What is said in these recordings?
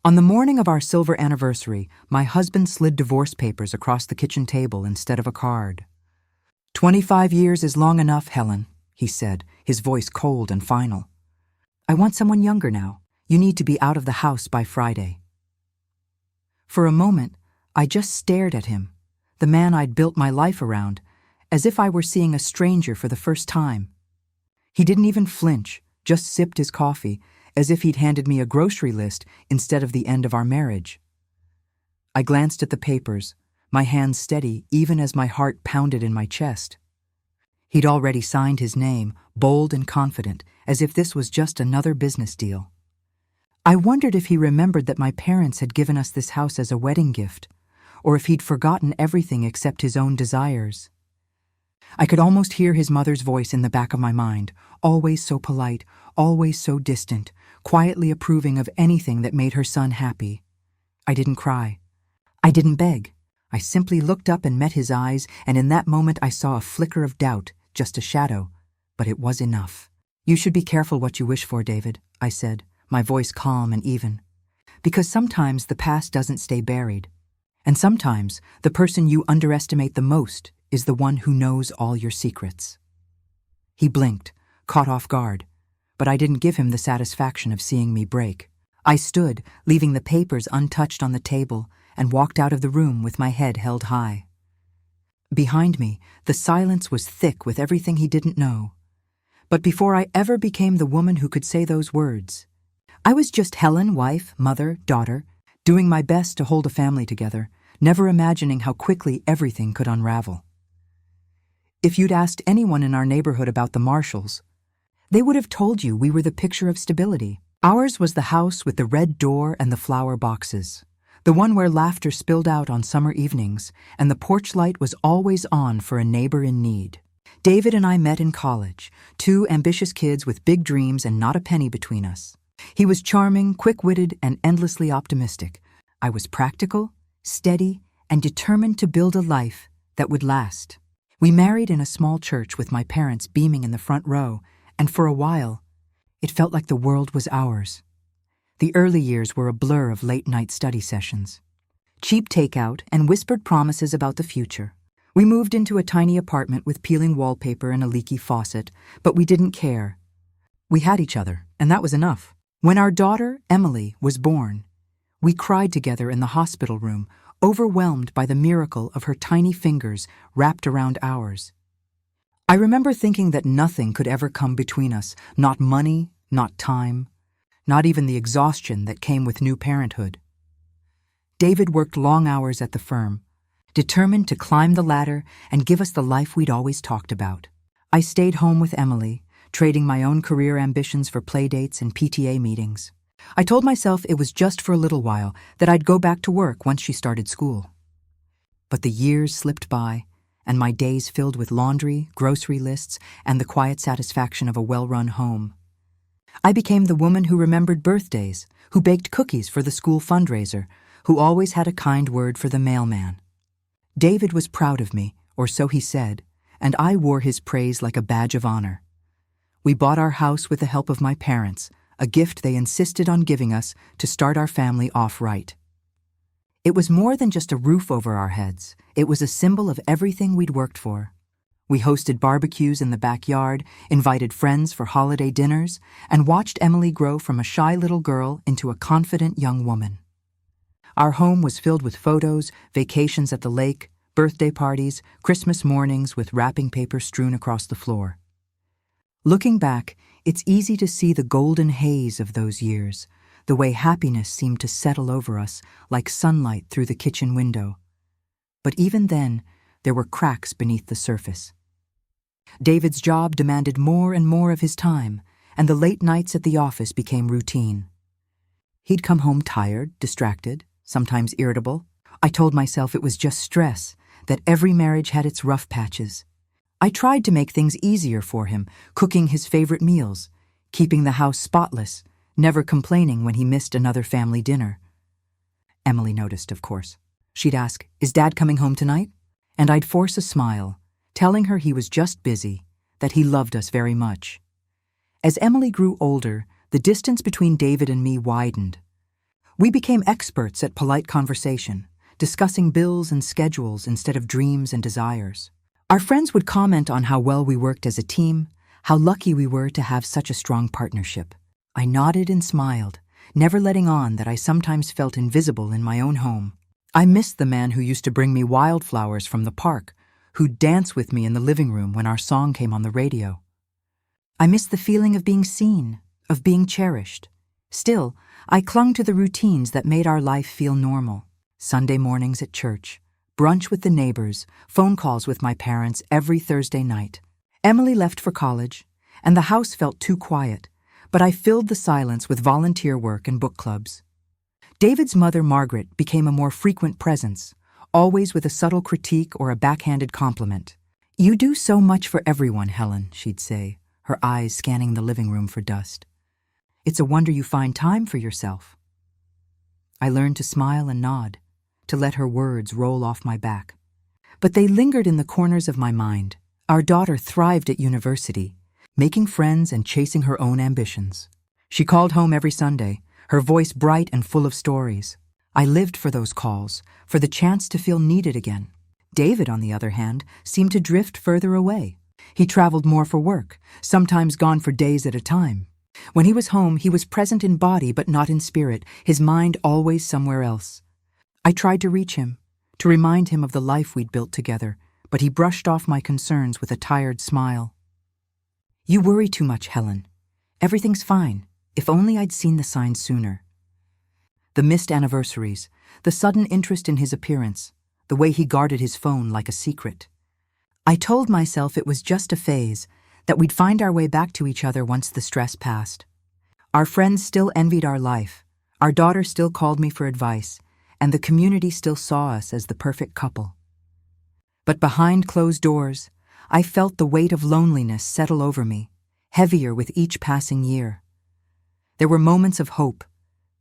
On the morning of our silver anniversary, my husband slid divorce papers across the kitchen table instead of a card. 25 years is long enough, Helen, he said, his voice cold and final. I want someone younger now. You need to be out of the house by Friday. For a moment, I just stared at him, the man I'd built my life around, as if I were seeing a stranger for the first time. He didn't even flinch, just sipped his coffee, as if he'd handed me a grocery list instead of the end of our marriage. I glanced at the papers, my hands steady even as my heart pounded in my chest. He'd already signed his name, bold and confident, as if this was just another business deal. I wondered if he remembered that my parents had given us this house as a wedding gift, or if he'd forgotten everything except his own desires. I could almost hear his mother's voice in the back of my mind, always so polite, always so distant, quietly approving of anything that made her son happy. I didn't cry. I didn't beg. I simply looked up and met his eyes, and in that moment I saw a flicker of doubt, just a shadow, but it was enough. You should be careful what you wish for, David, I said, my voice calm and even. Because sometimes the past doesn't stay buried. And sometimes the person you underestimate the most is the one who knows all your secrets. He blinked, caught off guard, but I didn't give him the satisfaction of seeing me break. I stood, leaving the papers untouched on the table, and walked out of the room with my head held high. Behind me, the silence was thick with everything he didn't know. But before I ever became the woman who could say those words, I was just Helen, wife, mother, daughter, doing my best to hold a family together, never imagining how quickly everything could unravel. If you'd asked anyone in our neighborhood about the Marshalls, they would have told you we were the picture of stability. Ours was the house with the red door and the flower boxes, the one where laughter spilled out on summer evenings and the porch light was always on for a neighbor in need. David and I met in college, two ambitious kids with big dreams and not a penny between us. He was charming, quick-witted, and endlessly optimistic. I was practical, steady, and determined to build a life that would last. We married in a small church with my parents beaming in the front row, and for a while, it felt like the world was ours. The early years were a blur of late-night study sessions, cheap takeout, and whispered promises about the future. We moved into a tiny apartment with peeling wallpaper and a leaky faucet, but we didn't care. We had each other, and that was enough. When our daughter, Emily, was born, we cried together in the hospital room, overwhelmed by the miracle of her tiny fingers wrapped around ours. I remember thinking that nothing could ever come between us, not money, not time, not even the exhaustion that came with new parenthood. David worked long hours at the firm, determined to climb the ladder and give us the life we'd always talked about. I stayed home with Emily, trading my own career ambitions for playdates and PTA meetings. I told myself it was just for a little while, that I'd go back to work once she started school. But the years slipped by, and my days filled with laundry, grocery lists, and the quiet satisfaction of a well-run home. I became the woman who remembered birthdays, who baked cookies for the school fundraiser, who always had a kind word for the mailman. David was proud of me, or so he said, and I wore his praise like a badge of honor. We bought our house with the help of my parents, a gift they insisted on giving us to start our family off right. It was more than just a roof over our heads. It was a symbol of everything we'd worked for. We hosted barbecues in the backyard, invited friends for holiday dinners, and watched Emily grow from a shy little girl into a confident young woman. Our home was filled with photos, vacations at the lake, birthday parties, Christmas mornings with wrapping paper strewn across the floor. Looking back, it's easy to see the golden haze of those years, the way happiness seemed to settle over us like sunlight through the kitchen window. But even then, there were cracks beneath the surface. David's job demanded more and more of his time, and the late nights at the office became routine. He'd come home tired, distracted, sometimes irritable. I told myself it was just stress, that every marriage had its rough patches. I tried to make things easier for him, cooking his favorite meals, keeping the house spotless, never complaining when he missed another family dinner. Emily noticed, of course. She'd ask, "Is Dad coming home tonight?" And I'd force a smile, telling her he was just busy, that he loved us very much. As Emily grew older, the distance between David and me widened. We became experts at polite conversation, discussing bills and schedules instead of dreams and desires. Our friends would comment on how well we worked as a team, how lucky we were to have such a strong partnership. I nodded and smiled, never letting on that I sometimes felt invisible in my own home. I missed the man who used to bring me wildflowers from the park, who'd dance with me in the living room when our song came on the radio. I missed the feeling of being seen, of being cherished. Still, I clung to the routines that made our life feel normal. Sunday mornings at church, brunch with the neighbors, phone calls with my parents every Thursday night. Emily left for college, and the house felt too quiet, but I filled the silence with volunteer work and book clubs. David's mother, Margaret, became a more frequent presence, always with a subtle critique or a backhanded compliment. "You do so much for everyone, Helen," she'd say, her eyes scanning the living room for dust. "It's a wonder you find time for yourself." I learned to smile and nod, to let her words roll off my back. But they lingered in the corners of my mind. Our daughter thrived at university, making friends and chasing her own ambitions. She called home every Sunday, her voice bright and full of stories. I lived for those calls, for the chance to feel needed again. David, on the other hand, seemed to drift further away. He traveled more for work, sometimes gone for days at a time. When he was home, he was present in body but not in spirit, his mind always somewhere else. I tried to reach him, to remind him of the life we'd built together, but he brushed off my concerns with a tired smile. "You worry too much, Helen. Everything's fine. If only I'd seen the signs sooner." The missed anniversaries, the sudden interest in his appearance, the way he guarded his phone like a secret. I told myself it was just a phase, that we'd find our way back to each other once the stress passed. Our friends still envied our life, our daughter still called me for advice, and the community still saw us as the perfect couple. But behind closed doors, I felt the weight of loneliness settle over me, heavier with each passing year. There were moments of hope,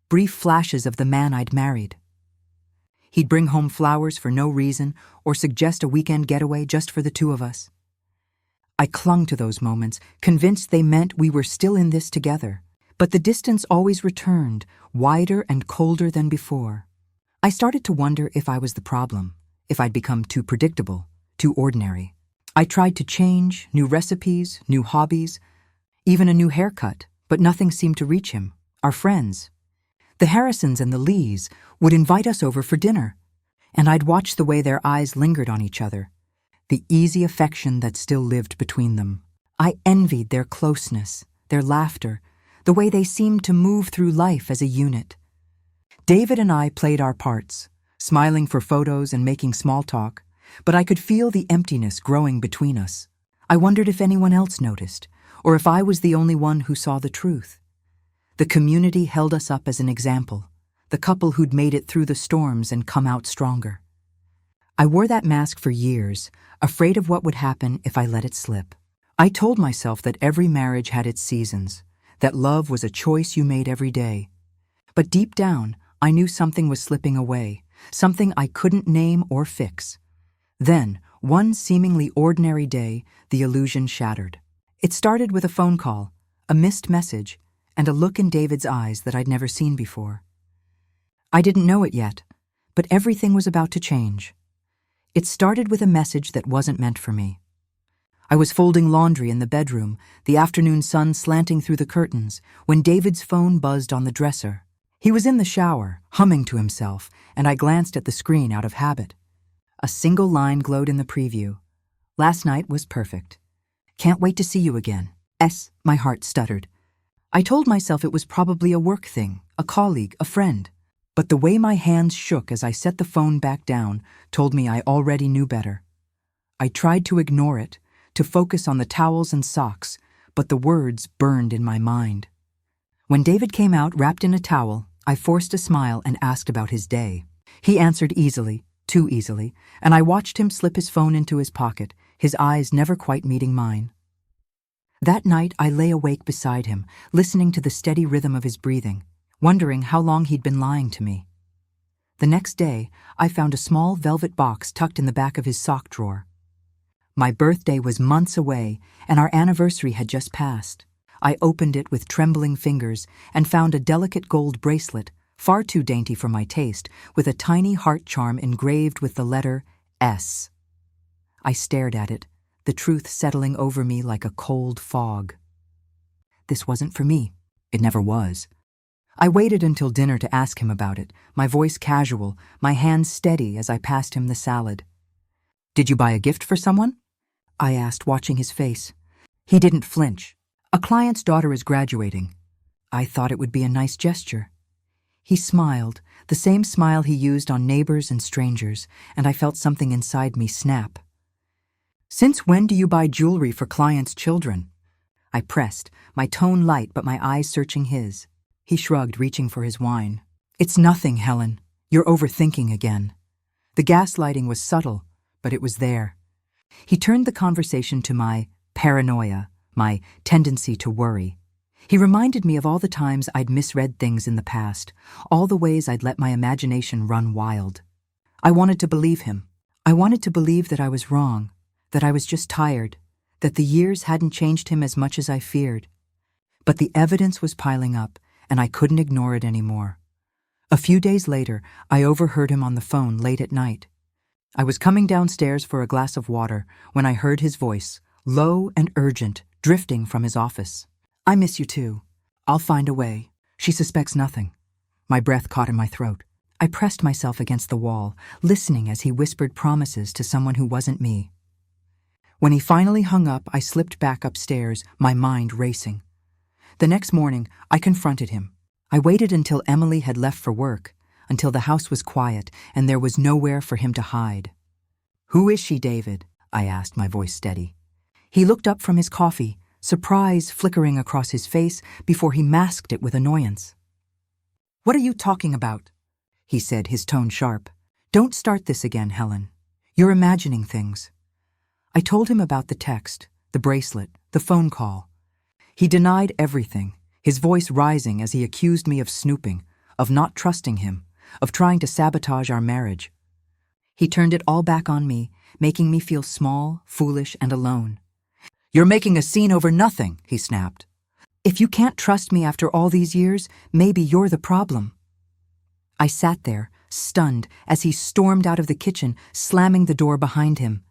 brief flashes of the man I'd married. He'd bring home flowers for no reason or suggest a weekend getaway just for the two of us. I clung to those moments, convinced they meant we were still in this together. But the distance always returned, wider and colder than before. I started to wonder if I was the problem, if I'd become too predictable, too ordinary. I tried to change, new recipes, new hobbies, even a new haircut, but nothing seemed to reach him. Our friends, the Harrisons and the Lees, would invite us over for dinner, and I'd watch the way their eyes lingered on each other, the easy affection that still lived between them. I envied their closeness, their laughter, the way they seemed to move through life as a unit. David and I played our parts, smiling for photos and making small talk, but I could feel the emptiness growing between us. I wondered if anyone else noticed, or if I was the only one who saw the truth. The community held us up as an example, the couple who'd made it through the storms and come out stronger. I wore that mask for years, afraid of what would happen if I let it slip. I told myself that every marriage had its seasons, that love was a choice you made every day. But deep down, I knew something was slipping away, something I couldn't name or fix. Then, one seemingly ordinary day, the illusion shattered. It started with a phone call, a missed message, and a look in David's eyes that I'd never seen before. I didn't know it yet, but everything was about to change. It started with a message that wasn't meant for me. I was folding laundry in the bedroom, the afternoon sun slanting through the curtains, when David's phone buzzed on the dresser. He was in the shower, humming to himself, and I glanced at the screen out of habit. A single line glowed in the preview. "Last night was perfect. Can't wait to see you again." My heart stuttered. I told myself it was probably a work thing, a colleague, a friend. But the way my hands shook as I set the phone back down told me I already knew better. I tried to ignore it, to focus on the towels and socks, but the words burned in my mind. When David came out wrapped in a towel, I forced a smile and asked about his day. He answered easily, too easily, and I watched him slip his phone into his pocket, his eyes never quite meeting mine. That night I lay awake beside him, listening to the steady rhythm of his breathing, wondering how long he'd been lying to me. The next day, I found a small velvet box tucked in the back of his sock drawer. My birthday was months away, and our anniversary had just passed. I opened it with trembling fingers and found a delicate gold bracelet, far too dainty for my taste, with a tiny heart charm engraved with the letter S. I stared at it, the truth settling over me like a cold fog. This wasn't for me. It never was. I waited until dinner to ask him about it, my voice casual, my hands steady as I passed him the salad. "Did you buy a gift for someone?" I asked, watching his face. He didn't flinch. "A client's daughter is graduating. I thought it would be a nice gesture." He smiled, the same smile he used on neighbors and strangers, and I felt something inside me snap. "Since when do you buy jewelry for clients' children?" I pressed, my tone light but my eyes searching his. He shrugged, reaching for his wine. "It's nothing, Helen. You're overthinking again." The gaslighting was subtle, but it was there. He turned the conversation to my paranoia, my tendency to worry. He reminded me of all the times I'd misread things in the past, all the ways I'd let my imagination run wild. I wanted to believe him. I wanted to believe that I was wrong, that I was just tired, that the years hadn't changed him as much as I feared. But the evidence was piling up, and I couldn't ignore it anymore. A few days later, I overheard him on the phone late at night. I was coming downstairs for a glass of water when I heard his voice, low and urgent, drifting from his office. "I miss you too. I'll find a way. She suspects nothing." My breath caught in my throat. I pressed myself against the wall, listening as he whispered promises to someone who wasn't me. When he finally hung up, I slipped back upstairs, my mind racing. The next morning, I confronted him. I waited until Emily had left for work, until the house was quiet and there was nowhere for him to hide. "Who is she, David?" I asked, my voice steady. He looked up from his coffee, surprise flickering across his face before he masked it with annoyance. "What are you talking about?" he said, his tone sharp. "Don't start this again, Helen. You're imagining things." I told him about the text, the bracelet, the phone call. He denied everything, his voice rising as he accused me of snooping, of not trusting him, of trying to sabotage our marriage. He turned it all back on me, making me feel small, foolish, and alone. "You're making a scene over nothing," he snapped. "If you can't trust me after all these years, maybe you're the problem." I sat there, stunned, as he stormed out of the kitchen, slamming the door behind him.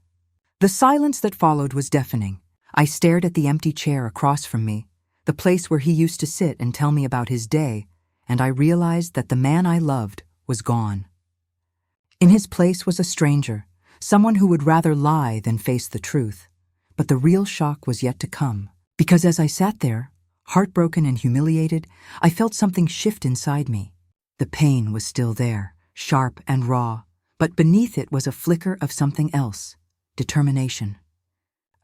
The silence that followed was deafening. I stared at the empty chair across from me, the place where he used to sit and tell me about his day, and I realized that the man I loved was gone. In his place was a stranger, someone who would rather lie than face the truth. But the real shock was yet to come, because as I sat there, heartbroken and humiliated, I felt something shift inside me. The pain was still there, sharp and raw, but beneath it was a flicker of something else, determination.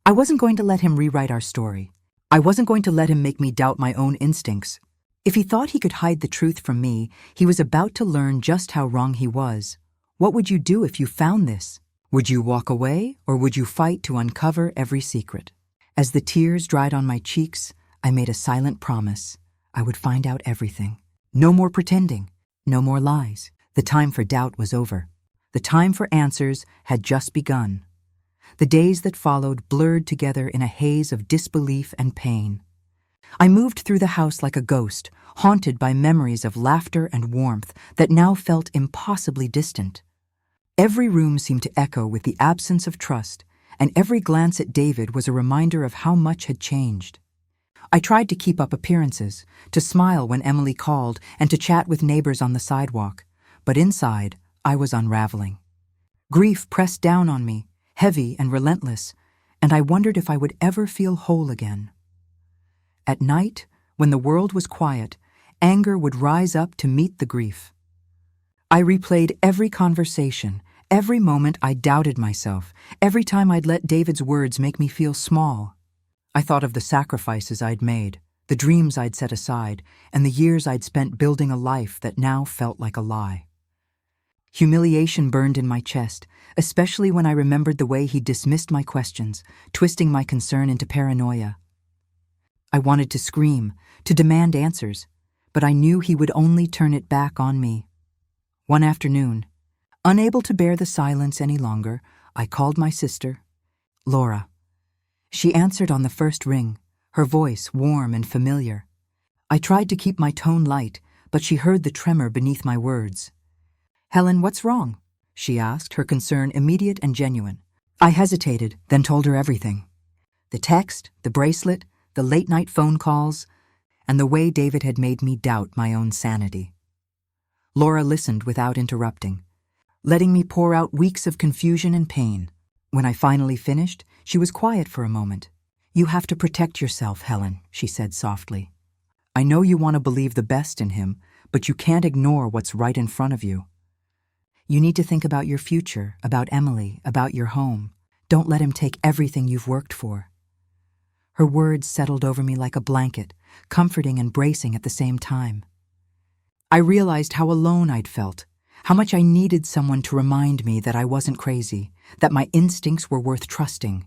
I wasn't going to let him rewrite our story. I wasn't going to let him make me doubt my own instincts. If he thought he could hide the truth from me, he was about to learn just how wrong he was. What would you do if you found this? Would you walk away, or would you fight to uncover every secret? As the tears dried on my cheeks, I made a silent promise. I would find out everything. No more pretending. No more lies. The time for doubt was over. The time for answers had just begun. The days that followed blurred together in a haze of disbelief and pain. I moved through the house like a ghost, haunted by memories of laughter and warmth that now felt impossibly distant. Every room seemed to echo with the absence of trust, and every glance at David was a reminder of how much had changed. I tried to keep up appearances, to smile when Emily called and to chat with neighbors on the sidewalk, but inside, I was unraveling. Grief pressed down on me, heavy and relentless, and I wondered if I would ever feel whole again. At night, when the world was quiet, anger would rise up to meet the grief. I replayed every conversation, every moment I doubted myself, every time I'd let David's words make me feel small. I thought of the sacrifices I'd made, the dreams I'd set aside, and the years I'd spent building a life that now felt like a lie. Humiliation burned in my chest, especially when I remembered the way he dismissed my questions, twisting my concern into paranoia. I wanted to scream, to demand answers, but I knew he would only turn it back on me. One afternoon, unable to bear the silence any longer, I called my sister, Laura. She answered on the first ring, her voice warm and familiar. I tried to keep my tone light, but she heard the tremor beneath my words. "Helen, what's wrong?" she asked, her concern immediate and genuine. I hesitated, then told her everything. The text, the bracelet, the late-night phone calls, and the way David had made me doubt my own sanity. Laura listened without interrupting, letting me pour out weeks of confusion and pain. When I finally finished, she was quiet for a moment. "You have to protect yourself, Helen," she said softly. "I know you want to believe the best in him, but you can't ignore what's right in front of you. You need to think about your future, about Emily, about your home. Don't let him take everything you've worked for." Her words settled over me like a blanket, comforting and bracing at the same time. I realized how alone I'd felt, how much I needed someone to remind me that I wasn't crazy, that my instincts were worth trusting.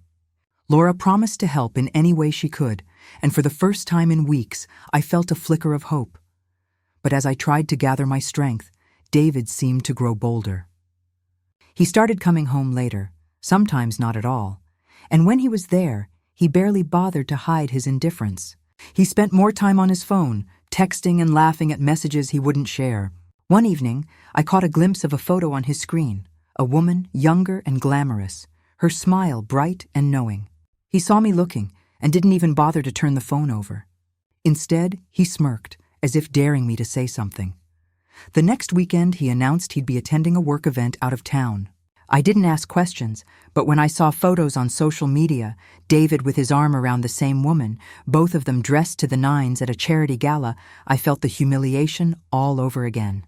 Laura promised to help in any way she could, and for the first time in weeks, I felt a flicker of hope. But as I tried to gather my strength, David seemed to grow bolder. He started coming home later, sometimes not at all, and when he was there, he barely bothered to hide his indifference. He spent more time on his phone, texting and laughing at messages he wouldn't share. One evening, I caught a glimpse of a photo on his screen, a woman younger and glamorous, her smile bright and knowing. He saw me looking and didn't even bother to turn the phone over. Instead, he smirked, as if daring me to say something. The next weekend, he announced he'd be attending a work event out of town. I didn't ask questions, but when I saw photos on social media, David with his arm around the same woman, both of them dressed to the nines at a charity gala, I felt the humiliation all over again.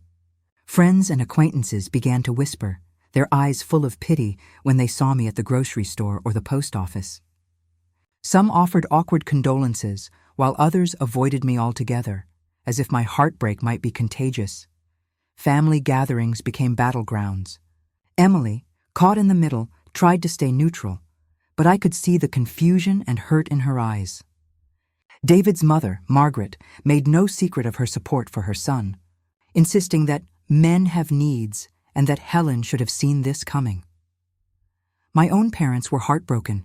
Friends and acquaintances began to whisper, their eyes full of pity when they saw me at the grocery store or the post office. Some offered awkward condolences, while others avoided me altogether, as if my heartbreak might be contagious. Family gatherings became battlegrounds. Emily, caught in the middle, tried to stay neutral, but I could see the confusion and hurt in her eyes. David's mother, Margaret, made no secret of her support for her son, insisting that men have needs and that Helen should have seen this coming. My own parents were heartbroken,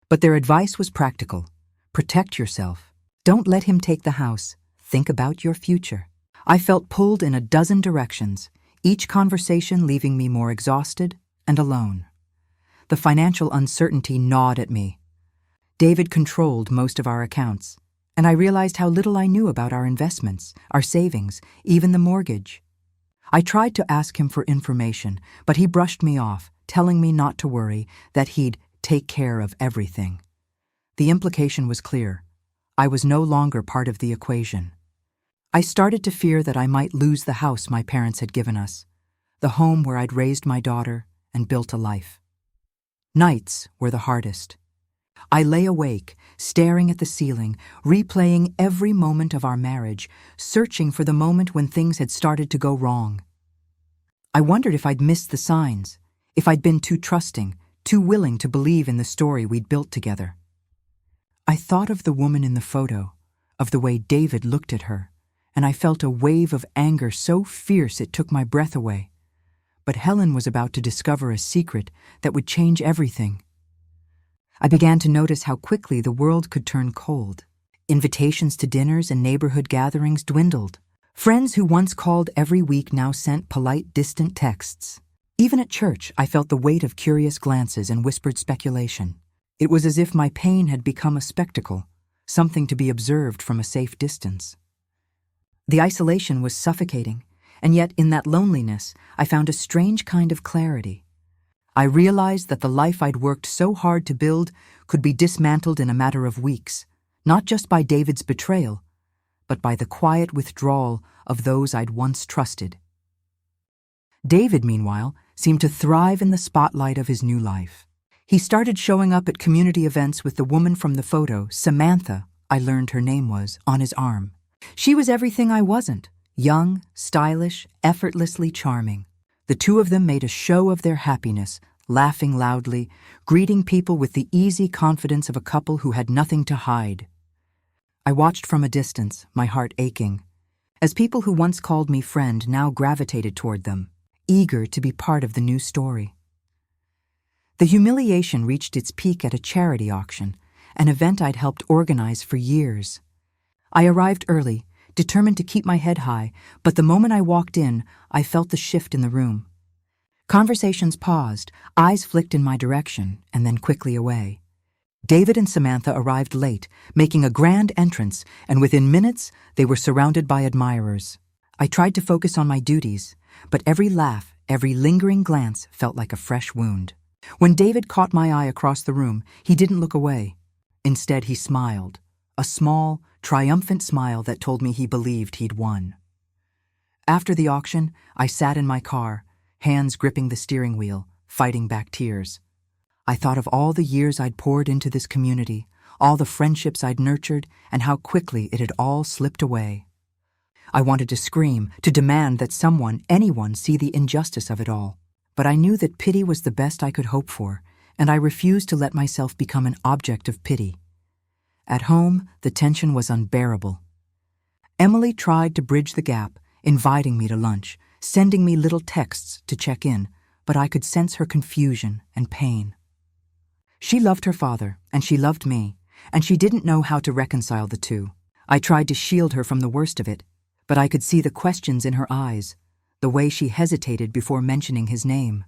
but their advice was practical. Protect yourself. Don't let him take the house. Think about your future. I felt pulled in a dozen directions, each conversation leaving me more exhausted and alone. The financial uncertainty gnawed at me. David controlled most of our accounts, and I realized how little I knew about our investments, our savings, even the mortgage. I tried to ask him for information, but he brushed me off, telling me not to worry, that he'd take care of everything. The implication was clear. I was no longer part of the equation. I started to fear that I might lose the house my parents had given us, the home where I'd raised my daughter and built a life. Nights were the hardest. I lay awake, staring at the ceiling, replaying every moment of our marriage, searching for the moment when things had started to go wrong. I wondered if I'd missed the signs, if I'd been too trusting, too willing to believe in the story we'd built together. I thought of the woman in the photo, of the way David looked at her, and I felt a wave of anger so fierce it took my breath away. But Helen was about to discover a secret that would change everything. I began to notice how quickly the world could turn cold. Invitations to dinners and neighborhood gatherings dwindled. Friends who once called every week now sent polite, distant texts. Even at church, I felt the weight of curious glances and whispered speculation. It was as if my pain had become a spectacle, something to be observed from a safe distance. The isolation was suffocating, and yet in that loneliness, I found a strange kind of clarity. I realized that the life I'd worked so hard to build could be dismantled in a matter of weeks, not just by David's betrayal, but by the quiet withdrawal of those I'd once trusted. David, meanwhile, seemed to thrive in the spotlight of his new life. He started showing up at community events with the woman from the photo, Samantha, I learned her name was, on his arm. She was everything I wasn't, young, stylish, effortlessly charming. The two of them made a show of their happiness, laughing loudly, greeting people with the easy confidence of a couple who had nothing to hide. I watched from a distance, my heart aching, as people who once called me friend now gravitated toward them, eager to be part of the new story. The humiliation reached its peak at a charity auction, an event I'd helped organize for years. I arrived early, determined to keep my head high, but the moment I walked in, I felt the shift in the room. Conversations paused, eyes flicked in my direction, and then quickly away. David and Samantha arrived late, making a grand entrance, and within minutes, they were surrounded by admirers. I tried to focus on my duties, but every laugh, every lingering glance felt like a fresh wound. When David caught my eye across the room, he didn't look away. Instead, he smiled, a small, triumphant smile that told me he believed he'd won. After the auction, I sat in my car, hands gripping the steering wheel, fighting back tears. I thought of all the years I'd poured into this community, all the friendships I'd nurtured, and how quickly it had all slipped away. I wanted to scream, to demand that someone, anyone, see the injustice of it all. But I knew that pity was the best I could hope for, and I refused to let myself become an object of pity. At home, the tension was unbearable. Emily tried to bridge the gap, inviting me to lunch, sending me little texts to check in, but I could sense her confusion and pain. She loved her father, and she loved me, and she didn't know how to reconcile the two. I tried to shield her from the worst of it, but I could see the questions in her eyes, the way she hesitated before mentioning his name.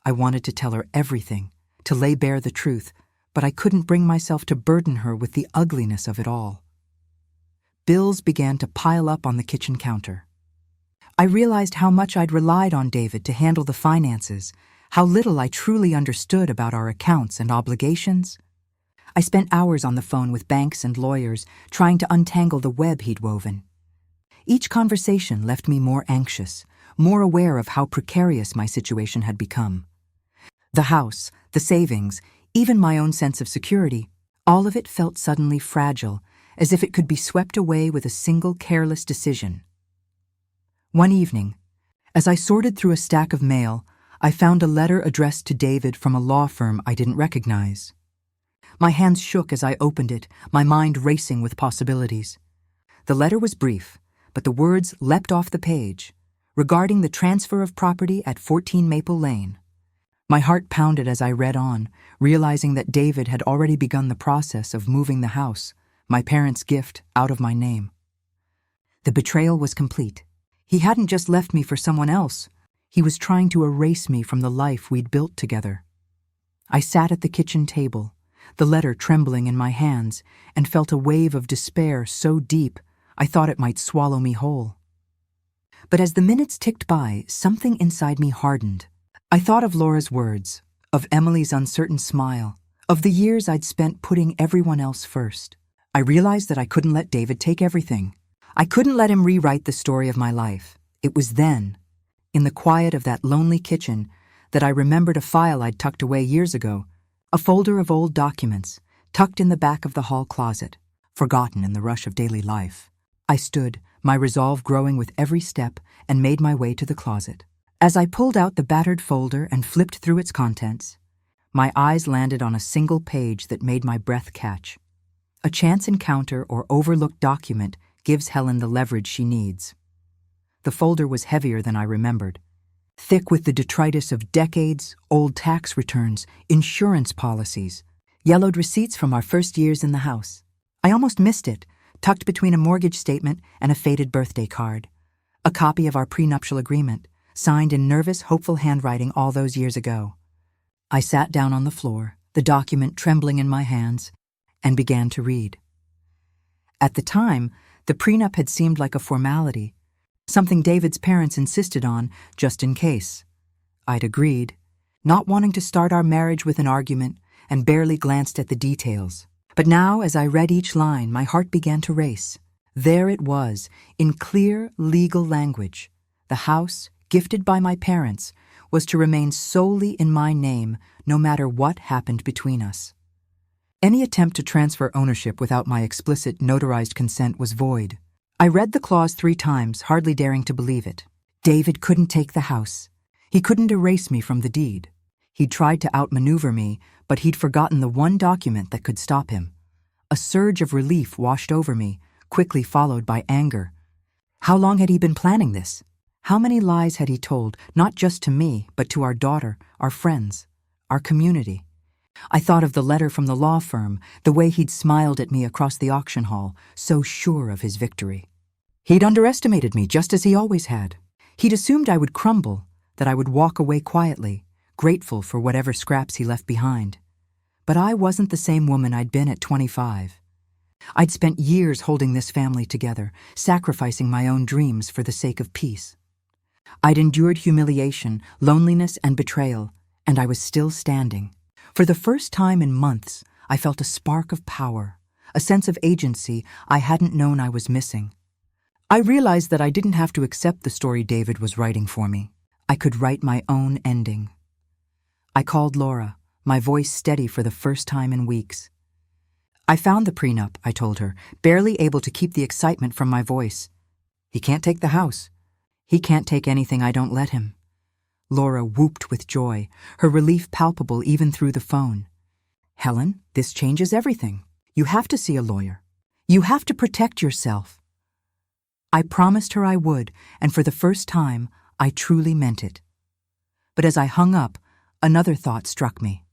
I wanted to tell her everything, to lay bare the truth, but I couldn't bring myself to burden her with the ugliness of it all. Bills began to pile up on the kitchen counter. I realized how much I'd relied on David to handle the finances, how little I truly understood about our accounts and obligations. I spent hours on the phone with banks and lawyers, trying to untangle the web he'd woven. Each conversation left me more anxious, more aware of how precarious my situation had become. The house, the savings, even my own sense of security, all of it felt suddenly fragile, as if it could be swept away with a single careless decision. One evening, as I sorted through a stack of mail, I found a letter addressed to David from a law firm I didn't recognize. My hands shook as I opened it, my mind racing with possibilities. The letter was brief, but the words leapt off the page, regarding the transfer of property at 14 Maple Lane. My heart pounded as I read on, realizing that David had already begun the process of moving the house, my parents' gift, out of my name. The betrayal was complete. He hadn't just left me for someone else. He was trying to erase me from the life we'd built together. I sat at the kitchen table, the letter trembling in my hands, and felt a wave of despair so deep I thought it might swallow me whole. But as the minutes ticked by, something inside me hardened. I thought of Laura's words, of Emily's uncertain smile, of the years I'd spent putting everyone else first. I realized that I couldn't let David take everything. I couldn't let him rewrite the story of my life. It was then, in the quiet of that lonely kitchen, that I remembered a file I'd tucked away years ago, a folder of old documents, tucked in the back of the hall closet, forgotten in the rush of daily life. I stood, my resolve growing with every step, and made my way to the closet. As I pulled out the battered folder and flipped through its contents, my eyes landed on a single page that made my breath catch. A chance encounter or overlooked document gives Helen the leverage she needs. The folder was heavier than I remembered, thick with the detritus of decades, old tax returns, insurance policies, yellowed receipts from our first years in the house. I almost missed it, tucked between a mortgage statement and a faded birthday card. A copy of our prenuptial agreement, signed in nervous, hopeful handwriting all those years ago. I sat down on the floor, the document trembling in my hands, and began to read. At the time, the prenup had seemed like a formality, something David's parents insisted on just in case. I'd agreed, not wanting to start our marriage with an argument, and barely glanced at the details. But now, as I read each line, my heart began to race. There it was, in clear, legal language. The house, gifted by my parents, was to remain solely in my name, no matter what happened between us. Any attempt to transfer ownership without my explicit, notarized consent was void. I read the clause 3 times, hardly daring to believe it. David couldn't take the house. He couldn't erase me from the deed. He'd tried to outmaneuver me, but he'd forgotten the one document that could stop him. A surge of relief washed over me, quickly followed by anger. How long had he been planning this? How many lies had he told, not just to me, but to our daughter, our friends, our community? I thought of the letter from the law firm, the way he'd smiled at me across the auction hall, so sure of his victory. He'd underestimated me just as he always had. He'd assumed I would crumble, that I would walk away quietly, grateful for whatever scraps he left behind. But I wasn't the same woman I'd been at 25. I'd spent years holding this family together, sacrificing my own dreams for the sake of peace. I'd endured humiliation, loneliness, and betrayal, and I was still standing. For the first time in months, I felt a spark of power, a sense of agency I hadn't known I was missing. I realized that I didn't have to accept the story David was writing for me. I could write my own ending. I called Laura, my voice steady for the first time in weeks. I found the prenup, I told her, barely able to keep the excitement from my voice. He can't take the house. He can't take anything I don't let him. Laura whooped with joy, her relief palpable even through the phone. Helen, this changes everything. You have to see a lawyer. You have to protect yourself. I promised her I would, and for the first time, I truly meant it. But as I hung up, another thought struck me.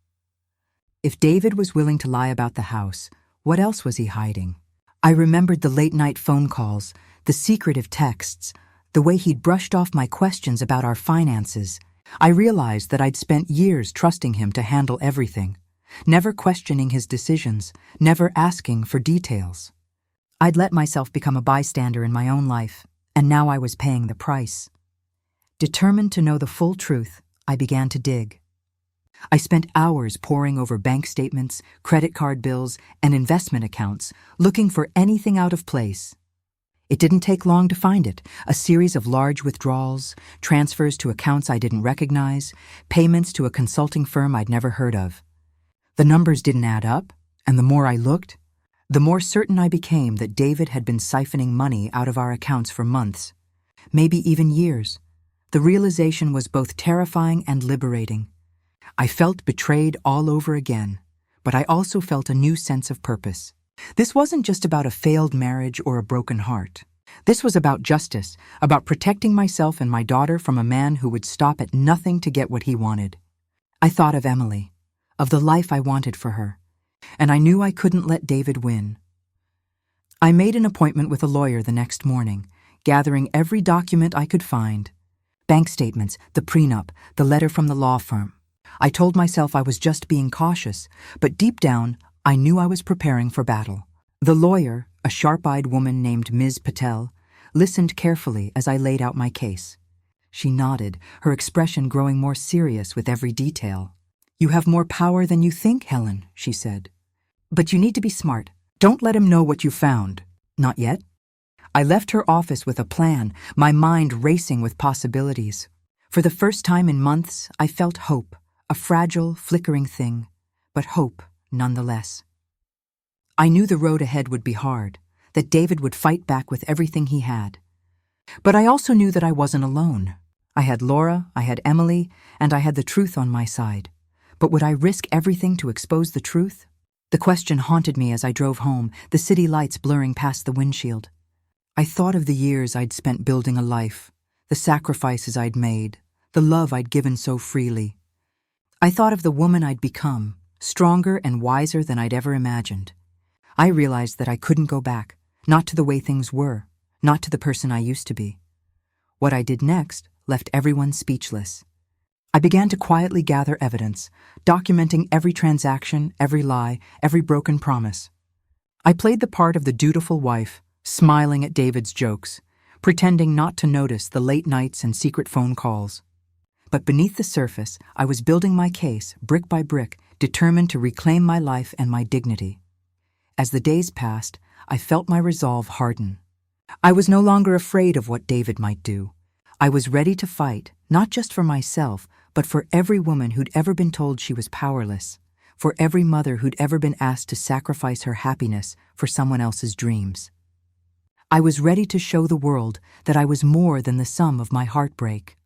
If David was willing to lie about the house, what else was he hiding? I remembered the late-night phone calls, the secretive texts, the way he'd brushed off my questions about our finances. I realized that I'd spent years trusting him to handle everything, never questioning his decisions, never asking for details. I'd let myself become a bystander in my own life, and now I was paying the price. Determined to know the full truth, I began to dig. I spent hours poring over bank statements, credit card bills, and investment accounts, looking for anything out of place. It didn't take long to find it, a series of large withdrawals, transfers to accounts I didn't recognize, payments to a consulting firm I'd never heard of. The numbers didn't add up, and the more I looked, the more certain I became that David had been siphoning money out of our accounts for months, maybe even years. The realization was both terrifying and liberating. I felt betrayed all over again, but I also felt a new sense of purpose. This wasn't just about a failed marriage or a broken heart. This was about justice, about protecting myself and my daughter from a man who would stop at nothing to get what he wanted. I thought of Emily, of the life I wanted for her, and I knew I couldn't let David win. I made an appointment with a lawyer the next morning, gathering every document I could find. Bank statements, the prenup, the letter from the law firm. I told myself I was just being cautious, but deep down, I knew I was preparing for battle. The lawyer, a sharp-eyed woman named Ms. Patel, listened carefully as I laid out my case. She nodded, her expression growing more serious with every detail. "You have more power than you think, Helen," she said. "But you need to be smart. Don't let him know what you found." "Not yet." I left her office with a plan, my mind racing with possibilities. For the first time in months, I felt hope, a fragile, flickering thing, but hope nonetheless. I knew the road ahead would be hard, that David would fight back with everything he had. But I also knew that I wasn't alone. I had Laura, I had Emily, and I had the truth on my side. But would I risk everything to expose the truth? The question haunted me as I drove home, the city lights blurring past the windshield. I thought of the years I'd spent building a life, the sacrifices I'd made, the love I'd given so freely. I thought of the woman I'd become, stronger and wiser than I'd ever imagined. I realized that I couldn't go back, not to the way things were, not to the person I used to be. What I did next left everyone speechless. I began to quietly gather evidence, documenting every transaction, every lie, every broken promise. I played the part of the dutiful wife, smiling at David's jokes, pretending not to notice the late nights and secret phone calls. But beneath the surface, I was building my case, brick by brick, determined to reclaim my life and my dignity. As the days passed, I felt my resolve harden. I was no longer afraid of what David might do. I was ready to fight, not just for myself, but for every woman who'd ever been told she was powerless, for every mother who'd ever been asked to sacrifice her happiness for someone else's dreams. I was ready to show the world that I was more than the sum of my heartbreak.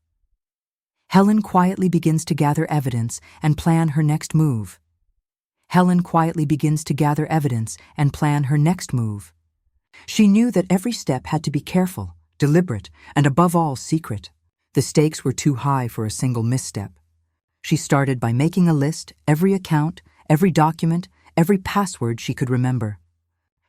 Helen quietly begins to gather evidence and plan her next move. Helen quietly begins to gather evidence and plan her next move. She knew that every step had to be careful, deliberate, and above all, secret. The stakes were too high for a single misstep. She started by making a list, every account, every document, every password she could remember.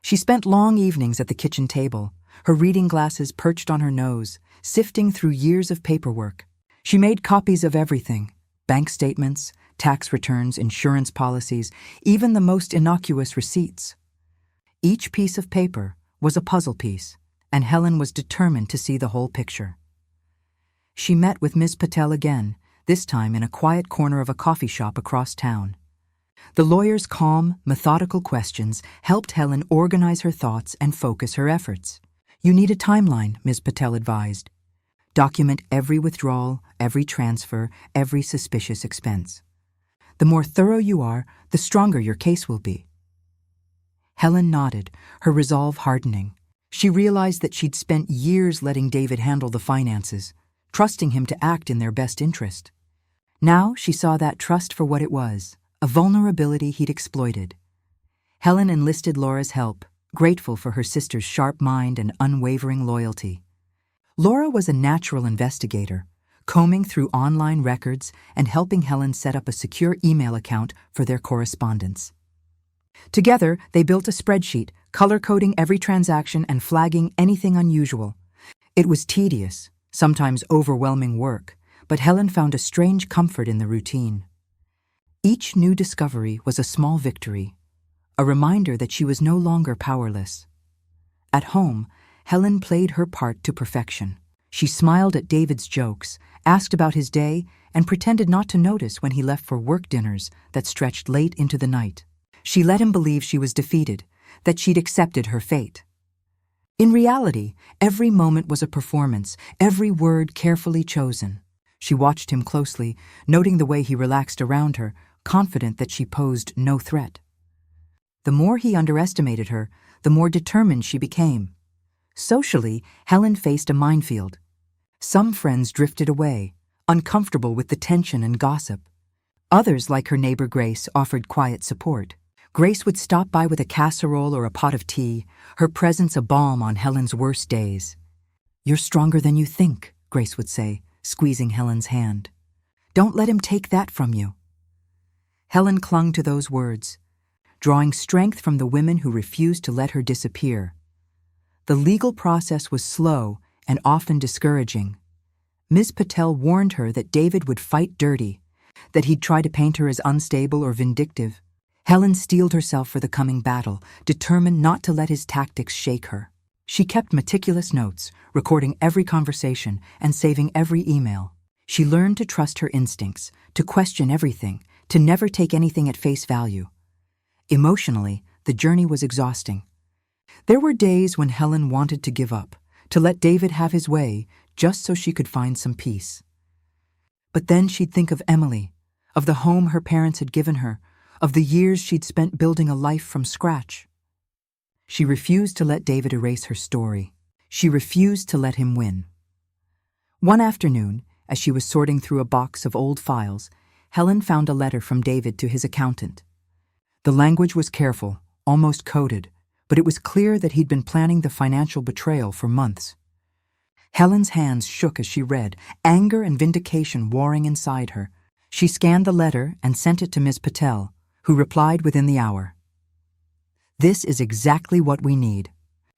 She spent long evenings at the kitchen table, her reading glasses perched on her nose, sifting through years of paperwork. She made copies of everything: bank statements, tax returns, insurance policies, even the most innocuous receipts. Each piece of paper was a puzzle piece, and Helen was determined to see the whole picture. She met with Ms. Patel again, this time in a quiet corner of a coffee shop across town. The lawyer's calm, methodical questions helped Helen organize her thoughts and focus her efforts. "You need a timeline," Ms. Patel advised. "Document every withdrawal, every transfer, every suspicious expense. The more thorough you are, the stronger your case will be." Helen nodded, her resolve hardening. She realized that she'd spent years letting David handle the finances, trusting him to act in their best interest. Now she saw that trust for what it was, a vulnerability he'd exploited. Helen enlisted Laura's help, grateful for her sister's sharp mind and unwavering loyalty. Laura was a natural investigator, combing through online records and helping Helen set up a secure email account for their correspondence. Together, they built a spreadsheet, color-coding every transaction and flagging anything unusual. It was tedious, sometimes overwhelming work, but Helen found a strange comfort in the routine. Each new discovery was a small victory, a reminder that she was no longer powerless. At home, Helen played her part to perfection. She smiled at David's jokes, asked about his day, and pretended not to notice when he left for work dinners that stretched late into the night. She let him believe she was defeated, that she'd accepted her fate. In reality, every moment was a performance, every word carefully chosen. She watched him closely, noting the way he relaxed around her, confident that she posed no threat. The more he underestimated her, the more determined she became. Socially, Helen faced a minefield. Some friends drifted away, uncomfortable with the tension and gossip. Others, like her neighbor Grace, offered quiet support. Grace would stop by with a casserole or a pot of tea, her presence a balm on Helen's worst days. "You're stronger than you think," Grace would say, squeezing Helen's hand. "Don't let him take that from you." Helen clung to those words, drawing strength from the women who refused to let her disappear. The legal process was slow and often discouraging. Ms. Patel warned her that David would fight dirty, that he'd try to paint her as unstable or vindictive. Helen steeled herself for the coming battle, determined not to let his tactics shake her. She kept meticulous notes, recording every conversation and saving every email. She learned to trust her instincts, to question everything, to never take anything at face value. Emotionally, the journey was exhausting. There were days when Helen wanted to give up, to let David have his way, just so she could find some peace. But then she'd think of Emily, of the home her parents had given her, of the years she'd spent building a life from scratch. She refused to let David erase her story. She refused to let him win. One afternoon, as she was sorting through a box of old files, Helen found a letter from David to his accountant. The language was careful, almost coded, but it was clear that he'd been planning the financial betrayal for months. Helen's hands shook as she read, anger and vindication warring inside her. She scanned the letter and sent it to Ms. Patel, who replied within the hour. "This is exactly what we need.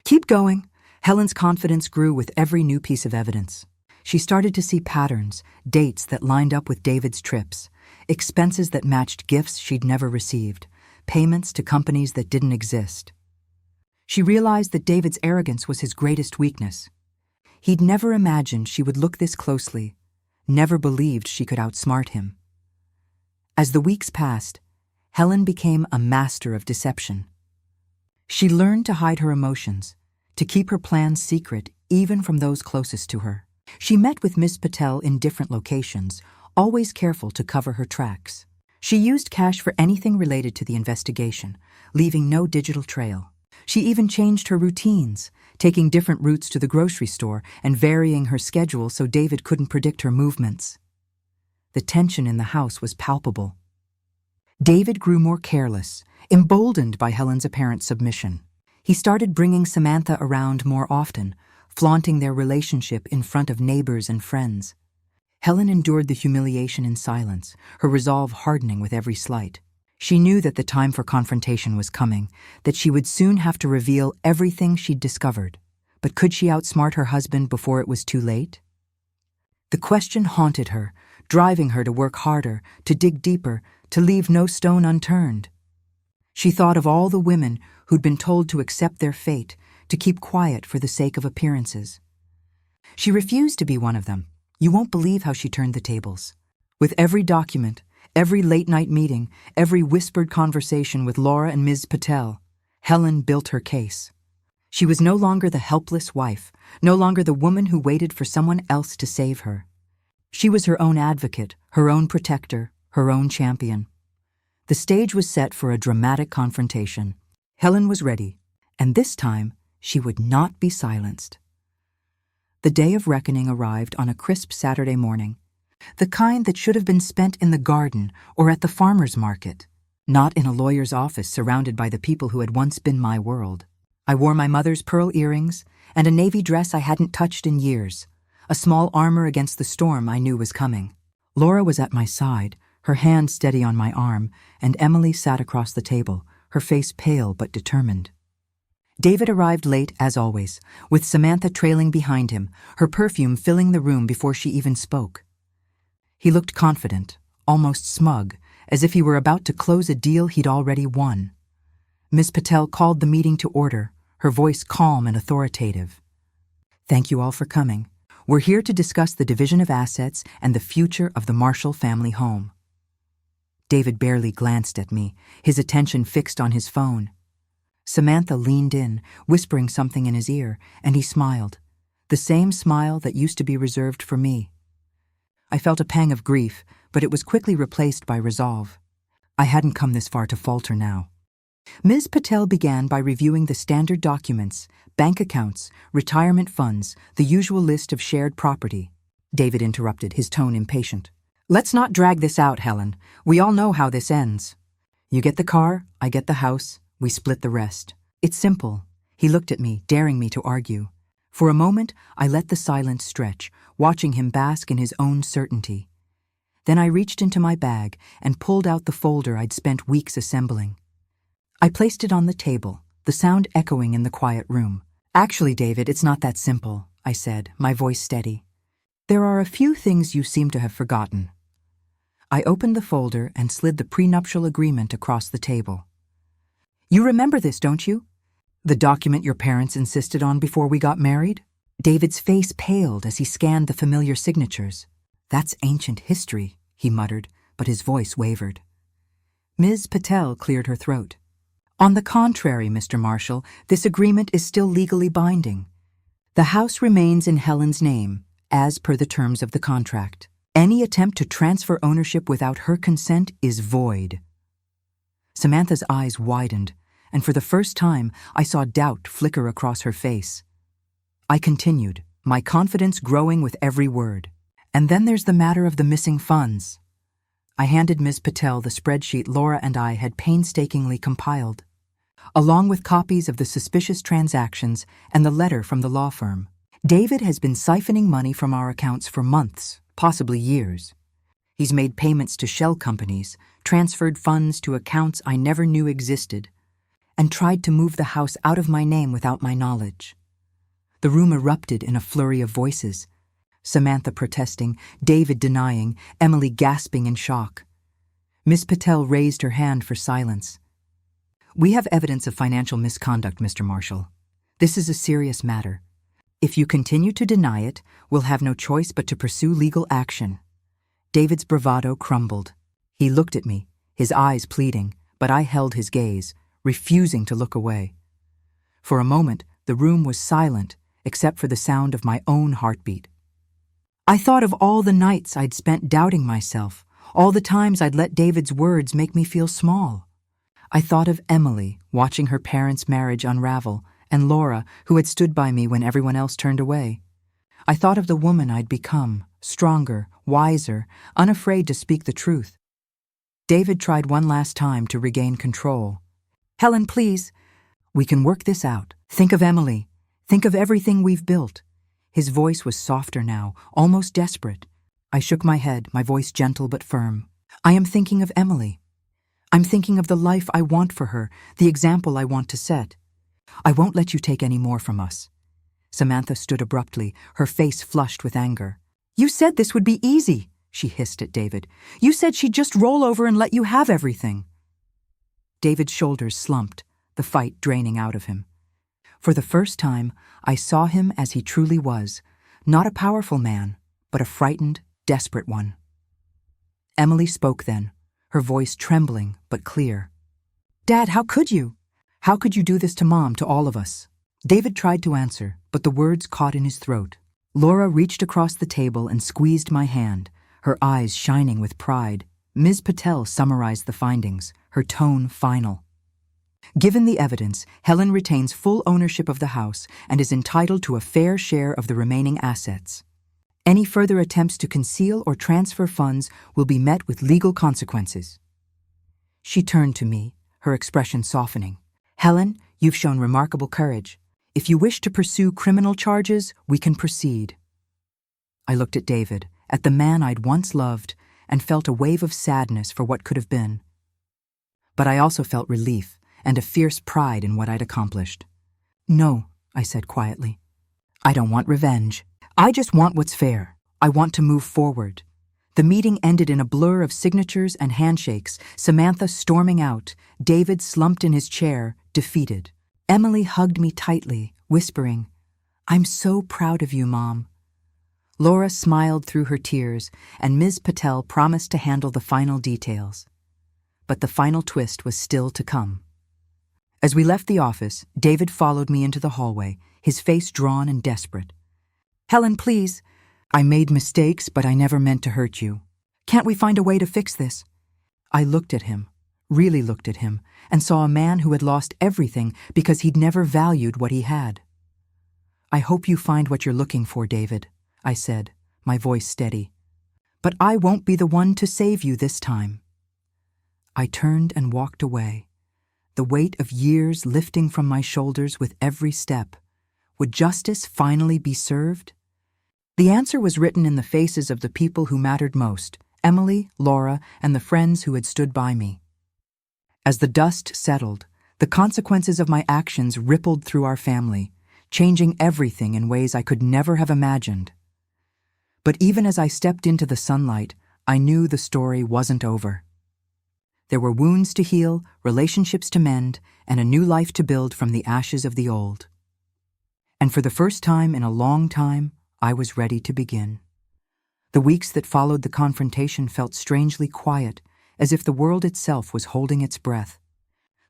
Keep going." Helen's confidence grew with every new piece of evidence. She started to see patterns, dates that lined up with David's trips, expenses that matched gifts she'd never received, payments to companies that didn't exist. She realized that David's arrogance was his greatest weakness. He'd never imagined she would look this closely, never believed she could outsmart him. As the weeks passed, Helen became a master of deception. She learned to hide her emotions, to keep her plans secret even from those closest to her. She met with Miss Patel in different locations, always careful to cover her tracks. She used cash for anything related to the investigation, leaving no digital trail. She even changed her routines, taking different routes to the grocery store and varying her schedule so David couldn't predict her movements. The tension in the house was palpable. David grew more careless, emboldened by Helen's apparent submission. He started bringing Samantha around more often, flaunting their relationship in front of neighbors and friends. Helen endured the humiliation in silence, her resolve hardening with every slight. She knew that the time for confrontation was coming, that she would soon have to reveal everything she'd discovered. But could she outsmart her husband before it was too late? The question haunted her, driving her to work harder, to dig deeper, to leave no stone unturned. She thought of all the women who'd been told to accept their fate, to keep quiet for the sake of appearances. She refused to be one of them. You won't believe how she turned the tables. With every document, every late-night meeting, every whispered conversation with Laura and Ms. Patel, Helen built her case. She was no longer the helpless wife, no longer the woman who waited for someone else to save her. She was her own advocate, her own protector, her own champion. The stage was set for a dramatic confrontation. Helen was ready, and this time she would not be silenced. The day of reckoning arrived on a crisp Saturday morning, the kind that should have been spent in the garden or at the farmer's market, not in a lawyer's office surrounded by the people who had once been my world. I wore my mother's pearl earrings and a navy dress I hadn't touched in years, a small armor against the storm I knew was coming. Laura was at my side, her hand steady on my arm, and Emily sat across the table, her face pale but determined. David arrived late, as always, with Samantha trailing behind him, her perfume filling the room before she even spoke. He looked confident, almost smug, as if he were about to close a deal he'd already won. Miss Patel called the meeting to order, her voice calm and authoritative. "Thank you all for coming. We're here to discuss the division of assets and the future of the Marshall family home." David barely glanced at me, his attention fixed on his phone. Samantha leaned in, whispering something in his ear, and he smiled, the same smile that used to be reserved for me. I felt a pang of grief, but it was quickly replaced by resolve. I hadn't come this far to falter now. Ms. Patel began by reviewing the standard documents, bank accounts, retirement funds, the usual list of shared property. David interrupted, his tone impatient. "Let's not drag this out, Helen. We all know how this ends. You get the car, I get the house, we split the rest. It's simple." He looked at me, daring me to argue. For a moment, I let the silence stretch, watching him bask in his own certainty. Then I reached into my bag and pulled out the folder I'd spent weeks assembling. I placed it on the table, the sound echoing in the quiet room. "Actually, David, it's not that simple," I said, my voice steady. "There are a few things you seem to have forgotten." I opened the folder and slid the prenuptial agreement across the table. "You remember this, don't you? The document your parents insisted on before we got married?" David's face paled as he scanned the familiar signatures. "That's ancient history," he muttered, but his voice wavered. Ms. Patel cleared her throat. "On the contrary, Mr. Marshall, this agreement is still legally binding. The house remains in Helen's name, as per the terms of the contract. Any attempt to transfer ownership without her consent is void." Samantha's eyes widened, and for the first time I saw doubt flicker across her face. I continued, my confidence growing with every word. "And then there's the matter of the missing funds." I handed Ms. Patel the spreadsheet Laura and I had painstakingly compiled, along with copies of the suspicious transactions and the letter from the law firm. "David has been siphoning money from our accounts for months, possibly years. He's made payments to shell companies, transferred funds to accounts I never knew existed, and tried to move the house out of my name without my knowledge." The room erupted in a flurry of voices. Samantha protesting, David denying, Emily gasping in shock. Miss Patel raised her hand for silence. "We have evidence of financial misconduct, Mr. Marshall. This is a serious matter. If you continue to deny it, we'll have no choice but to pursue legal action." David's bravado crumbled. He looked at me, his eyes pleading, but I held his gaze, refusing to look away. For a moment, the room was silent, except for the sound of my own heartbeat. I thought of all the nights I'd spent doubting myself, all the times I'd let David's words make me feel small. I thought of Emily, watching her parents' marriage unravel, and Laura, who had stood by me when everyone else turned away. I thought of the woman I'd become, stronger, wiser, unafraid to speak the truth. David tried one last time to regain control. "Helen, please. We can work this out. Think of Emily. Think of everything we've built." His voice was softer now, almost desperate. I shook my head, my voice gentle but firm. "I am thinking of Emily. I'm thinking of the life I want for her, the example I want to set. I won't let you take any more from us. Samantha stood abruptly, her face flushed with anger. "You said this would be easy," she hissed at David. "You said she'd just roll over and let you have everything." David's shoulders slumped, the fight draining out of him. For the first time, I saw him as he truly was, not a powerful man, but a frightened, desperate one. Emily spoke then, her voice trembling but clear. "Dad, how could you? How could you do this to Mom, to all of us?" David tried to answer, but the words caught in his throat. Laura reached across the table and squeezed my hand, her eyes shining with pride. Ms. Patel summarized the findings, her tone final. "Given the evidence, Helen retains full ownership of the house and is entitled to a fair share of the remaining assets. Any further attempts to conceal or transfer funds will be met with legal consequences." She turned to me, her expression softening. "Helen, you've shown remarkable courage. If you wish to pursue criminal charges, we can proceed." I looked at David, at the man I'd once loved, and felt a wave of sadness for what could have been. But I also felt relief and a fierce pride in what I'd accomplished. "No," I said quietly. "I don't want revenge. I just want what's fair. I want to move forward." The meeting ended in a blur of signatures and handshakes, Samantha storming out, David slumped in his chair, defeated. Emily hugged me tightly, whispering, "I'm so proud of you, Mom." Laura smiled through her tears, and Ms. Patel promised to handle the final details. But the final twist was still to come. As we left the office, David followed me into the hallway, his face drawn and desperate. "Helen, please. I made mistakes, but I never meant to hurt you. Can't we find a way to fix this?" I looked at him, really looked at him, and saw a man who had lost everything because he'd never valued what he had. "I hope you find what you're looking for, David," I said, my voice steady. "But I won't be the one to save you this time." I turned and walked away, the weight of years lifting from my shoulders with every step. Would justice finally be served? The answer was written in the faces of the people who mattered most, Emily, Laura, and the friends who had stood by me. As the dust settled, the consequences of my actions rippled through our family, changing everything in ways I could never have imagined. But even as I stepped into the sunlight, I knew the story wasn't over. There were wounds to heal, relationships to mend, and a new life to build from the ashes of the old. And for the first time in a long time, I was ready to begin. The weeks that followed the confrontation felt strangely quiet, as if the world itself was holding its breath.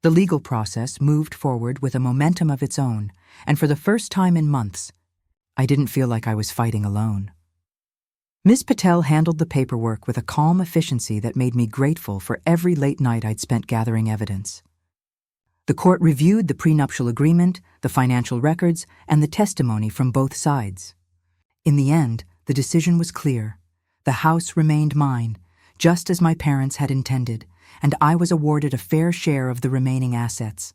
The legal process moved forward with a momentum of its own, and for the first time in months, I didn't feel like I was fighting alone. Ms. Patel handled the paperwork with a calm efficiency that made me grateful for every late night I'd spent gathering evidence. The court reviewed the prenuptial agreement, the financial records, and the testimony from both sides. In the end, the decision was clear. The house remained mine, just as my parents had intended, and I was awarded a fair share of the remaining assets.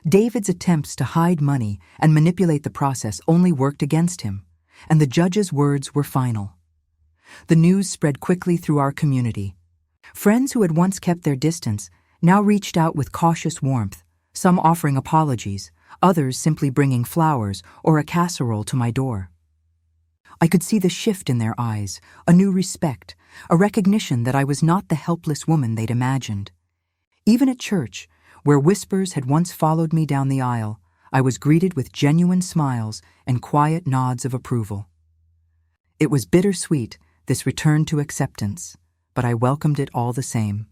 David's attempts to hide money and manipulate the process only worked against him, and the judge's words were final. The news spread quickly through our community. Friends who had once kept their distance now reached out with cautious warmth, some offering apologies, others simply bringing flowers or a casserole to my door. I could see the shift in their eyes, a new respect, a recognition that I was not the helpless woman they'd imagined. Even at church, where whispers had once followed me down the aisle, I was greeted with genuine smiles and quiet nods of approval. It was bittersweet, this return to acceptance, but I welcomed it all the same.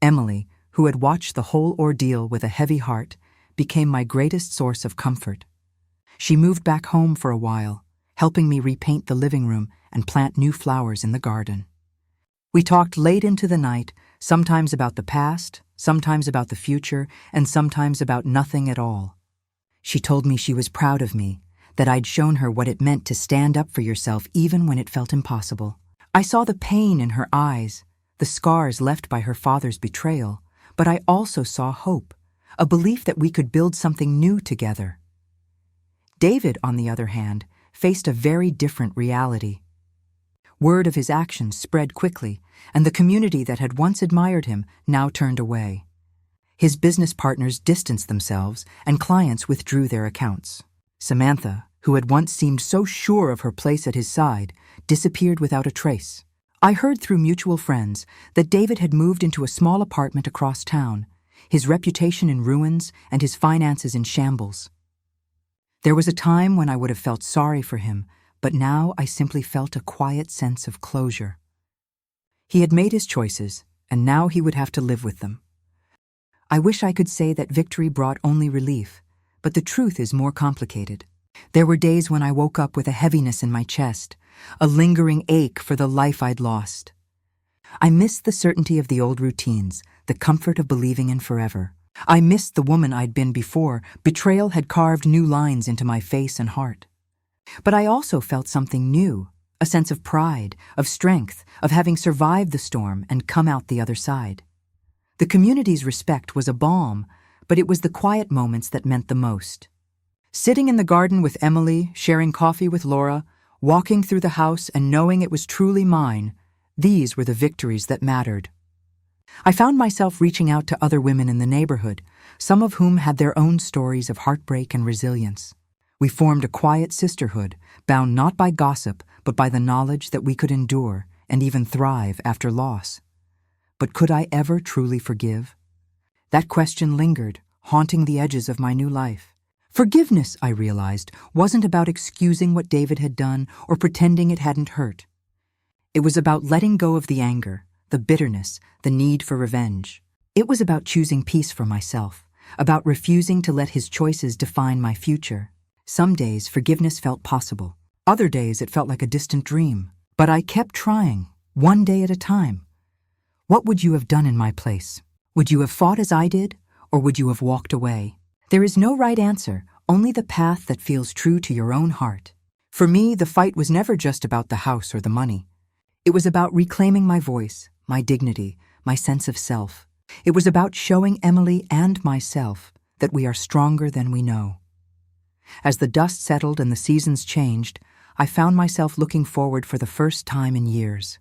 Emily, who had watched the whole ordeal with a heavy heart, became my greatest source of comfort. She moved back home for a while, helping me repaint the living room and plant new flowers in the garden. We talked late into the night, sometimes about the past, sometimes about the future, and sometimes about nothing at all. She told me she was proud of me, that I'd shown her what it meant to stand up for yourself even when it felt impossible. I saw the pain in her eyes, the scars left by her father's betrayal, but I also saw hope, a belief that we could build something new together. David, on the other hand, faced a very different reality. Word of his actions spread quickly, and the community that had once admired him now turned away. His business partners distanced themselves, and clients withdrew their accounts. Samantha, who had once seemed so sure of her place at his side, disappeared without a trace. I heard through mutual friends that David had moved into a small apartment across town, his reputation in ruins and his finances in shambles. There was a time when I would have felt sorry for him, but now I simply felt a quiet sense of closure. He had made his choices, and now he would have to live with them. I wish I could say that victory brought only relief, but the truth is more complicated. There were days when I woke up with a heaviness in my chest, a lingering ache for the life I'd lost. I missed the certainty of the old routines, the comfort of believing in forever. I missed the woman I'd been before. Betrayal had carved new lines into my face and heart. But I also felt something new, a sense of pride, of strength, of having survived the storm and come out the other side. The community's respect was a balm, but it was the quiet moments that meant the most. Sitting in the garden with Emily, sharing coffee with Laura, walking through the house and knowing it was truly mine, these were the victories that mattered. I found myself reaching out to other women in the neighborhood, some of whom had their own stories of heartbreak and resilience. We formed a quiet sisterhood, bound not by gossip, but by the knowledge that we could endure and even thrive after loss. But could I ever truly forgive? That question lingered, haunting the edges of my new life. Forgiveness, I realized, wasn't about excusing what David had done or pretending it hadn't hurt. It was about letting go of the anger, the bitterness, the need for revenge. It was about choosing peace for myself, about refusing to let his choices define my future. Some days forgiveness felt possible. Other days it felt like a distant dream. But I kept trying, one day at a time. What would you have done in my place? Would you have fought as I did, or would you have walked away? There is no right answer, only the path that feels true to your own heart. For me, the fight was never just about the house or the money. It was about reclaiming my voice, my dignity, my sense of self. It was about showing Emily and myself that we are stronger than we know. As the dust settled and the seasons changed, I found myself looking forward for the first time in years.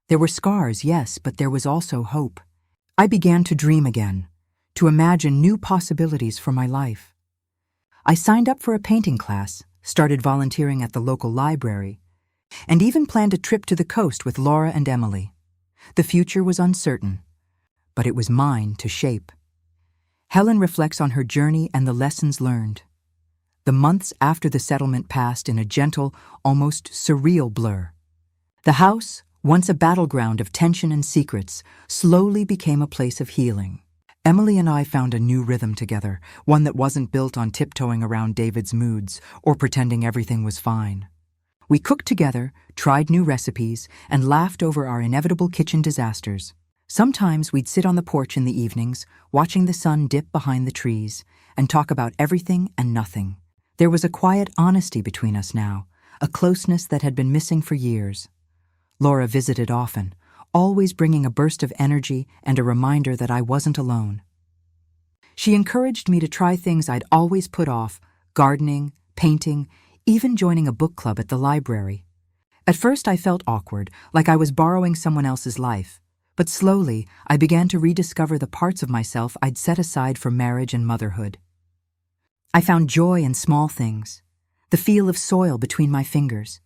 There were scars, yes, but there was also hope. I began to dream again, to imagine new possibilities for my life. I signed up for a painting class, started volunteering at the local library, and even planned a trip to the coast with Laura and Emily. The future was uncertain, but it was mine to shape. Helen reflects on her journey and the lessons learned. The months after the settlement passed in a gentle, almost surreal blur. The house, once a battleground of tension and secrets, slowly became a place of healing. Emily and I found a new rhythm together, one that wasn't built on tiptoeing around David's moods or pretending everything was fine. We cooked together, tried new recipes, and laughed over our inevitable kitchen disasters. Sometimes we'd sit on the porch in the evenings, watching the sun dip behind the trees, and talk about everything and nothing. There was a quiet honesty between us now, a closeness that had been missing for years. Laura visited often, always bringing a burst of energy and a reminder that I wasn't alone. She encouraged me to try things I'd always put off: gardening, painting, even joining a book club at the library. At first I felt awkward, like I was borrowing someone else's life, but slowly I began to rediscover the parts of myself I'd set aside for marriage and motherhood. I found joy in small things, the feel of soil between my fingers,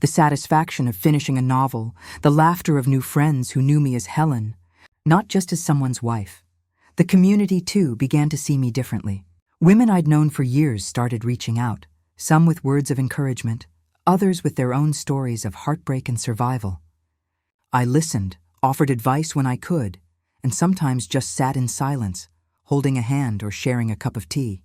the satisfaction of finishing a novel, the laughter of new friends who knew me as Helen, not just as someone's wife. The community, too, began to see me differently. Women I'd known for years started reaching out, some with words of encouragement, others with their own stories of heartbreak and survival. I listened, offered advice when I could, and sometimes just sat in silence, holding a hand or sharing a cup of tea.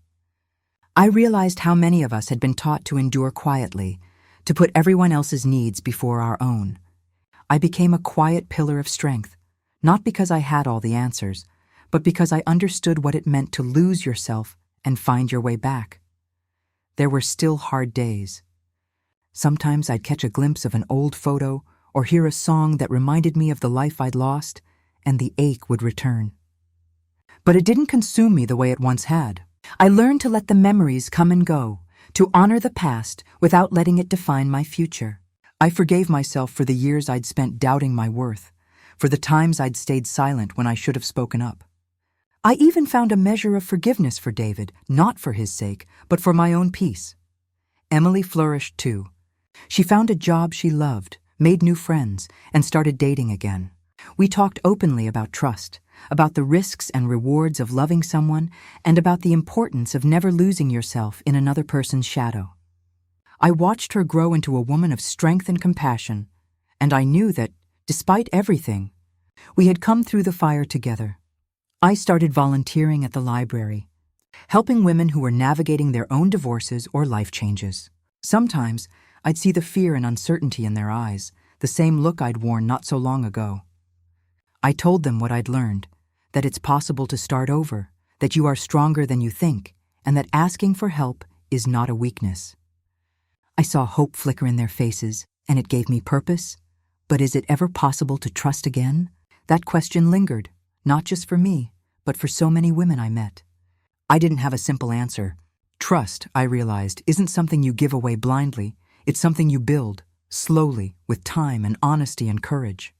I realized how many of us had been taught to endure quietly, to put everyone else's needs before our own. I became a quiet pillar of strength, not because I had all the answers, but because I understood what it meant to lose yourself and find your way back. There were still hard days. Sometimes I'd catch a glimpse of an old photo or hear a song that reminded me of the life I'd lost, and the ache would return. But it didn't consume me the way it once had. I learned to let the memories come and go, to honor the past without letting it define my future. I forgave myself for the years I'd spent doubting my worth, for the times I'd stayed silent when I should have spoken up. I even found a measure of forgiveness for David, not for his sake, but for my own peace. Emily flourished too. She found a job she loved, made new friends, and started dating again. We talked openly about trust, about the risks and rewards of loving someone, and about the importance of never losing yourself in another person's shadow. I watched her grow into a woman of strength and compassion, and I knew that, despite everything, we had come through the fire together. I started volunteering at the library, helping women who were navigating their own divorces or life changes. Sometimes, I'd see the fear and uncertainty in their eyes, the same look I'd worn not so long ago. I told them what I'd learned, that it's possible to start over, that you are stronger than you think, and that asking for help is not a weakness. I saw hope flicker in their faces, and it gave me purpose. But is it ever possible to trust again? That question lingered, not just for me, but for so many women I met. I didn't have a simple answer. Trust, I realized, isn't something you give away blindly. It's something you build, slowly, with time and honesty and courage.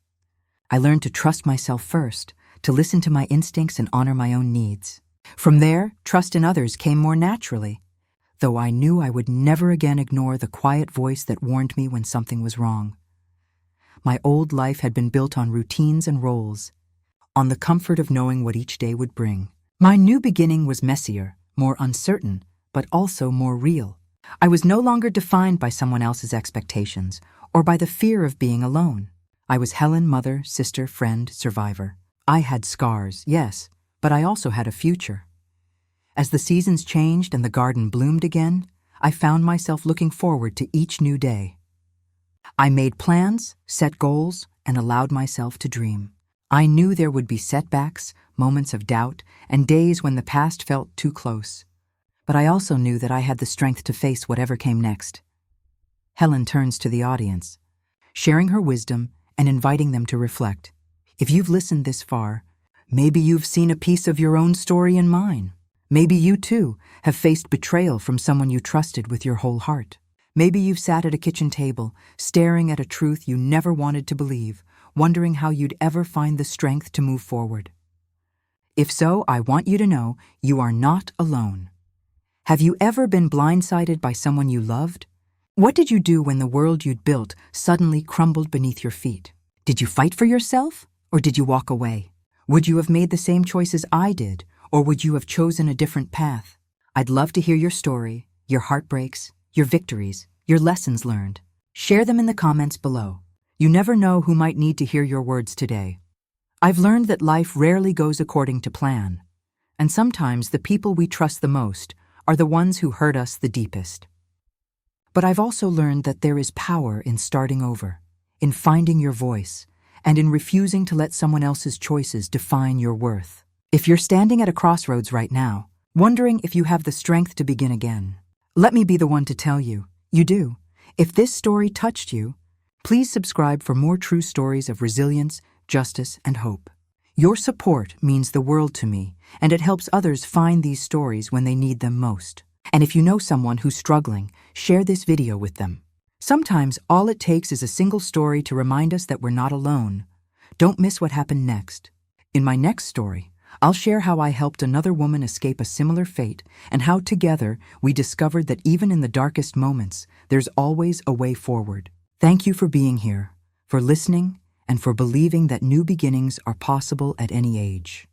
I learned to trust myself first, to listen to my instincts and honor my own needs. From there, trust in others came more naturally, though I knew I would never again ignore the quiet voice that warned me when something was wrong. My old life had been built on routines and roles, on the comfort of knowing what each day would bring. My new beginning was messier, more uncertain, but also more real. I was no longer defined by someone else's expectations or by the fear of being alone. I was Helen, mother, sister, friend, survivor. I had scars, yes, but I also had a future. As the seasons changed and the garden bloomed again, I found myself looking forward to each new day. I made plans, set goals, and allowed myself to dream. I knew there would be setbacks, moments of doubt, and days when the past felt too close. But I also knew that I had the strength to face whatever came next. Helen turns to the audience, sharing her wisdom and inviting them to reflect. If you've listened this far, maybe you've seen a piece of your own story in mine. Maybe you, too, have faced betrayal from someone you trusted with your whole heart. Maybe you've sat at a kitchen table, staring at a truth you never wanted to believe, wondering how you'd ever find the strength to move forward. If so, I want you to know you are not alone. Have you ever been blindsided by someone you loved? What did you do when the world you'd built suddenly crumbled beneath your feet? Did you fight for yourself, or did you walk away? Would you have made the same choices I did, or would you have chosen a different path? I'd love to hear your story, your heartbreaks, your victories, your lessons learned. Share them in the comments below. You never know who might need to hear your words today. I've learned that life rarely goes according to plan, and sometimes the people we trust the most are the ones who hurt us the deepest. But I've also learned that there is power in starting over, in finding your voice, and in refusing to let someone else's choices define your worth. If you're standing at a crossroads right now, wondering if you have the strength to begin again, let me be the one to tell you, you do. If this story touched you, please subscribe for more true stories of resilience, justice, and hope. Your support means the world to me, and it helps others find these stories when they need them most. And if you know someone who's struggling, share this video with them. Sometimes all it takes is a single story to remind us that we're not alone. Don't miss what happened next. In my next story, I'll share how I helped another woman escape a similar fate and how together we discovered that even in the darkest moments, there's always a way forward. Thank you for being here, for listening, and for believing that new beginnings are possible at any age.